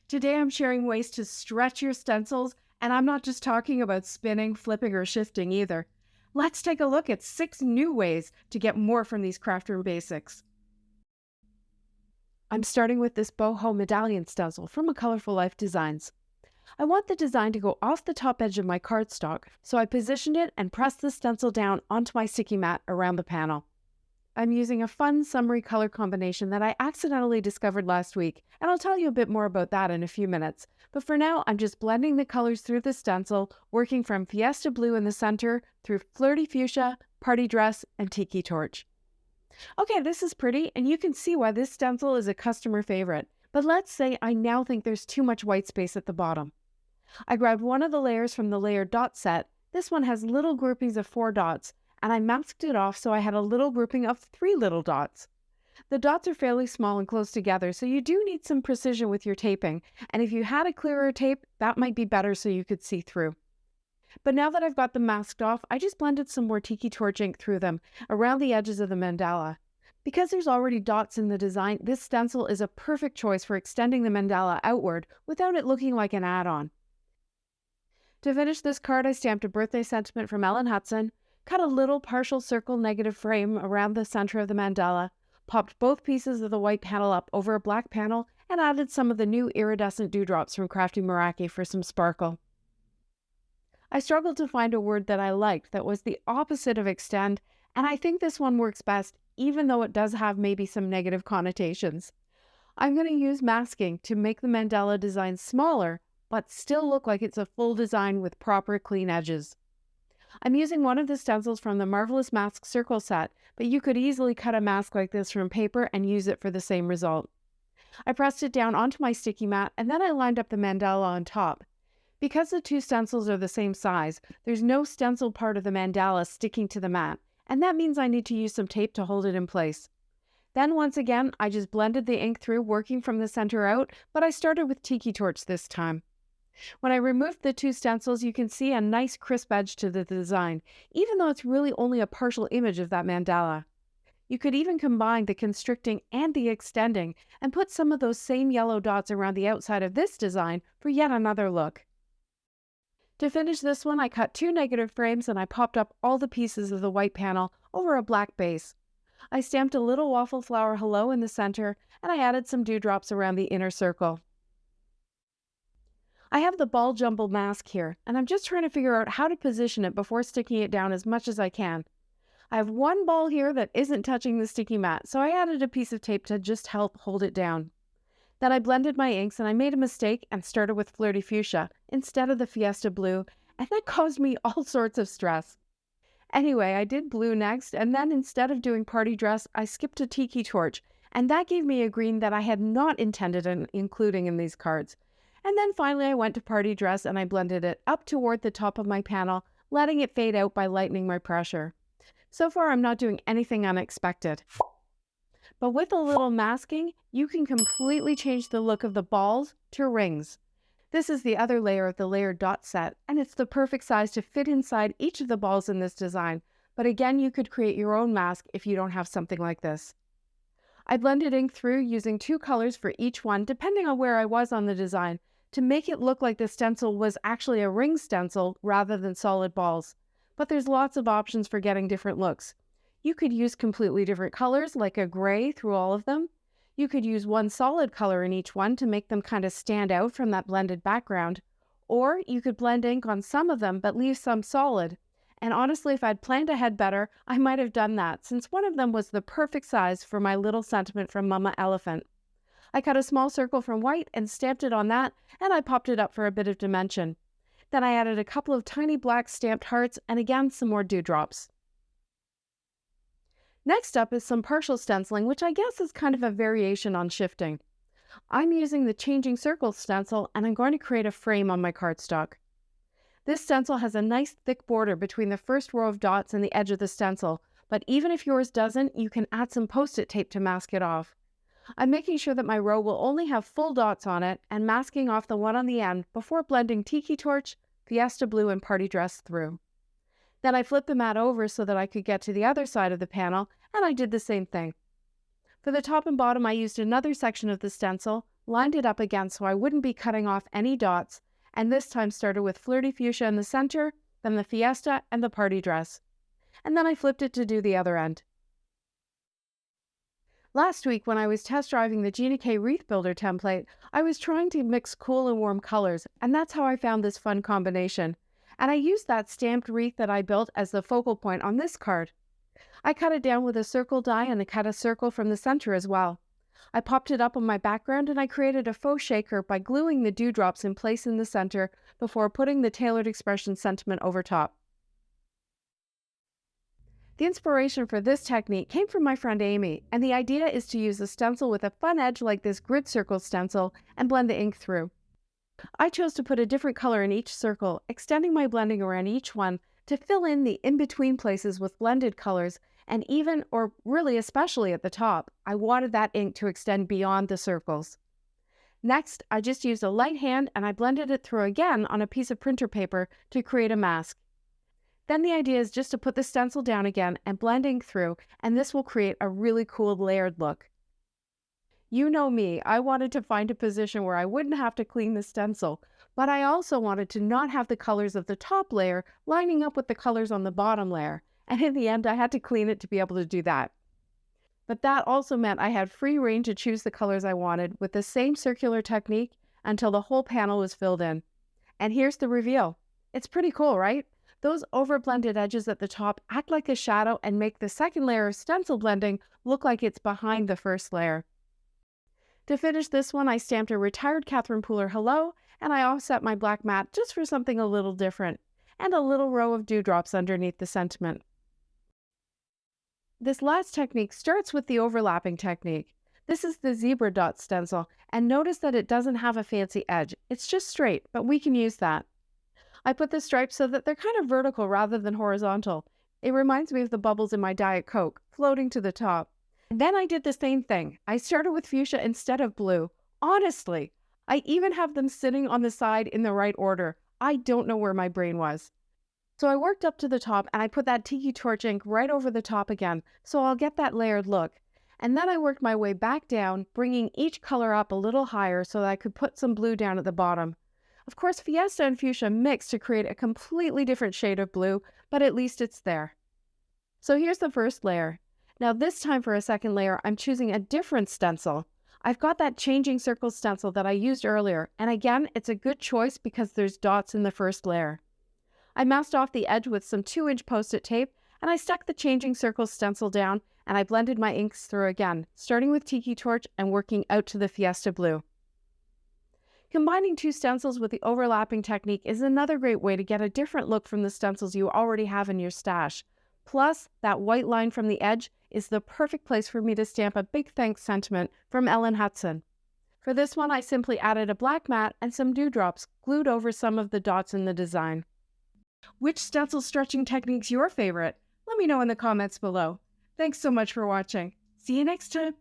Today I'm sharing ways to stretch your stencils, and I'm not just talking about spinning, flipping, or shifting either. Let's take a look at 6 new ways to get more from these craft room basics. I'm starting with this BoHo Medallion stencil from A Colorful Life Designs. I want the design to go off the top edge of my cardstock, so I positioned it and pressed the stencil down onto my sticky mat around the panel. I'm using a fun summery color combination that I accidentally discovered last week, and I'll tell you a bit more about that in a few minutes. But for now, I'm just blending the colors through the stencil, working from Fiesta Blue in the center through Flirty Fuchsia, Party Dress, and Tiki Torch. Okay, this is pretty, and you can see why this stencil is a customer favorite. But let's say I now think there's too much white space at the bottom. I grabbed one of the layers from the layered dot set. This one has little groupings of 4 dots, and I masked it off so I had a little grouping of 3 little dots. The dots are fairly small and close together, so you do need some precision with your taping, and if you had a clearer tape, that might be better so you could see through. But now that I've got them masked off, I just blended some more Tiki Torch ink through them, around the edges of the mandala. Because there's already dots in the design, this stencil is a perfect choice for extending the mandala outward without it looking like an add-on. To finish this card, I stamped a birthday sentiment from Ellen Hudson, cut a little partial circle negative frame around the center of the mandala, popped both pieces of the white panel up over a black panel, and added some of the new iridescent dewdrops from Crafty Meraki for some sparkle. I struggled to find a word that I liked that was the opposite of extend, and I think this one works best, even though it does have maybe some negative connotations. I'm going to use masking to make the mandala design smaller, but still look like it's a full design with proper clean edges. I'm using one of the stencils from the Marvelous Mask Circle set, but you could easily cut a mask like this from paper and use it for the same result. I pressed it down onto my sticky mat, and then I lined up the mandala on top. Because the 2 stencils are the same size, there's no stencil part of the mandala sticking to the mat, and that means I need to use some tape to hold it in place. Then once again, I just blended the ink through, working from the center out, but I started with Tiki Torch this time. When I removed the 2 stencils, you can see a nice crisp edge to the design, even though it's really only a partial image of that mandala. You could even combine the constricting and the extending and put some of those same yellow dots around the outside of this design for yet another look. To finish this one, I cut 2 negative frames and I popped up all the pieces of the white panel over a black base. I stamped a little waffle flower hello in the center, and I added some dewdrops around the inner circle. I have the ball jumble mask here, and I'm just trying to figure out how to position it before sticking it down as much as I can. I have one ball here that isn't touching the sticky mat, so I added a piece of tape to just help hold it down. Then I blended my inks, and I made a mistake and started with Flirty Fuchsia instead of the Fiesta Blue, and that caused me all sorts of stress. Anyway, I did blue next, and then instead of doing Party Dress, I skipped to Tiki Torch, and that gave me a green that I had not intended including in these cards. And then finally I went to Party Dress and I blended it up toward the top of my panel, letting it fade out by lightening my pressure. So far I'm not doing anything unexpected. But with a little masking, you can completely change the look of the balls to rings. This is the other layer of the layered dot set, and it's the perfect size to fit inside each of the balls in this design. But again, you could create your own mask if you don't have something like this. I blended ink through using 2 colors for each one, depending on where I was on the design, to make it look like the stencil was actually a ring stencil rather than solid balls. But there's lots of options for getting different looks. You could use completely different colors, like a gray through all of them. You could use one solid color in each one to make them kind of stand out from that blended background. Or you could blend ink on some of them but leave some solid. And honestly, if I'd planned ahead better, I might have done that, since one of them was the perfect size for my little sentiment from Mama Elephant. I cut a small circle from white and stamped it on that, and I popped it up for a bit of dimension. Then I added a couple of tiny black stamped hearts and again some more dewdrops. Next up is some partial stenciling, which I guess is kind of a variation on shifting. I'm using the changing circle stencil, and I'm going to create a frame on my cardstock. This stencil has a nice thick border between the first row of dots and the edge of the stencil, but even if yours doesn't, you can add some post-it tape to mask it off. I'm making sure that my row will only have full dots on it and masking off the one on the end before blending Tiki Torch, Fiesta Blue, and Party Dress through. Then I flipped the mat over so that I could get to the other side of the panel, and I did the same thing. For the top and bottom, I used another section of the stencil, lined it up again so I wouldn't be cutting off any dots, and this time started with Flirty Fuchsia in the center, then the Fiesta and the party dress. And then I flipped it to do the other end. Last week, when I was test driving the Gina Wreath Builder template, I was trying to mix cool and warm colors, and that's how I found this fun combination. And I used that stamped wreath that I built as the focal point on this card. I cut it down with a circle die and I cut a circle from the center as well. I popped it up on my background and I created a faux shaker by gluing the dewdrops in place in the center before putting the Tailored Expression sentiment over top. The inspiration for this technique came from my friend Amy, and the idea is to use a stencil with a fun edge like this grid circle stencil and blend the ink through. I chose to put a different color in each circle, extending my blending around each one to fill in the in-between places with blended colors, and even, or really especially at the top, I wanted that ink to extend beyond the circles. Next, I just used a light hand and I blended it through again on a piece of printer paper to create a mask. Then the idea is just to put the stencil down again and blend ink through, and this will create a really cool layered look. You know me, I wanted to find a position where I wouldn't have to clean the stencil, but I also wanted to not have the colors of the top layer lining up with the colors on the bottom layer, and in the end I had to clean it to be able to do that. But that also meant I had free rein to choose the colors I wanted with the same circular technique until the whole panel was filled in. And here's the reveal. It's pretty cool, right? Those over-blended edges at the top act like a shadow and make the second layer of stencil blending look like it's behind the first layer. To finish this one, I stamped a retired Catherine Pooler hello, and I offset my black mat just for something a little different, and a little row of dewdrops underneath the sentiment. This last technique starts with the overlapping technique. This is the zebra dot stencil, and notice that it doesn't have a fancy edge. It's just straight, but we can use that. I put the stripes so that they're kind of vertical rather than horizontal. It reminds me of the bubbles in my Diet Coke, floating to the top. And then I did the same thing. I started with fuchsia instead of blue. Honestly, I even have them sitting on the side in the right order. I don't know where my brain was. So I worked up to the top and I put that Tiki torch ink right over the top again, so I'll get that layered look. And then I worked my way back down, bringing each color up a little higher so that I could put some blue down at the bottom. Of course, Fiesta and Fuchsia mixed to create a completely different shade of blue, but at least it's there. So here's the first layer. Now this time for a second layer, I'm choosing a different stencil. I've got that changing circle stencil that I used earlier, and again, it's a good choice because there's dots in the first layer. I masked off the edge with some 2-inch post-it tape, and I stuck the changing circle stencil down, and I blended my inks through again, starting with Tiki torch and working out to the Fiesta blue. Combining two stencils with the overlapping technique is another great way to get a different look from the stencils you already have in your stash. Plus, that white line from the edge is the perfect place for me to stamp a big thanks sentiment from Ellen Hudson. For this one, I simply added a black mat and some dewdrops glued over some of the dots in the design. Which stencil stretching technique's your favorite? Let me know in the comments below. Thanks so much for watching. See you next time.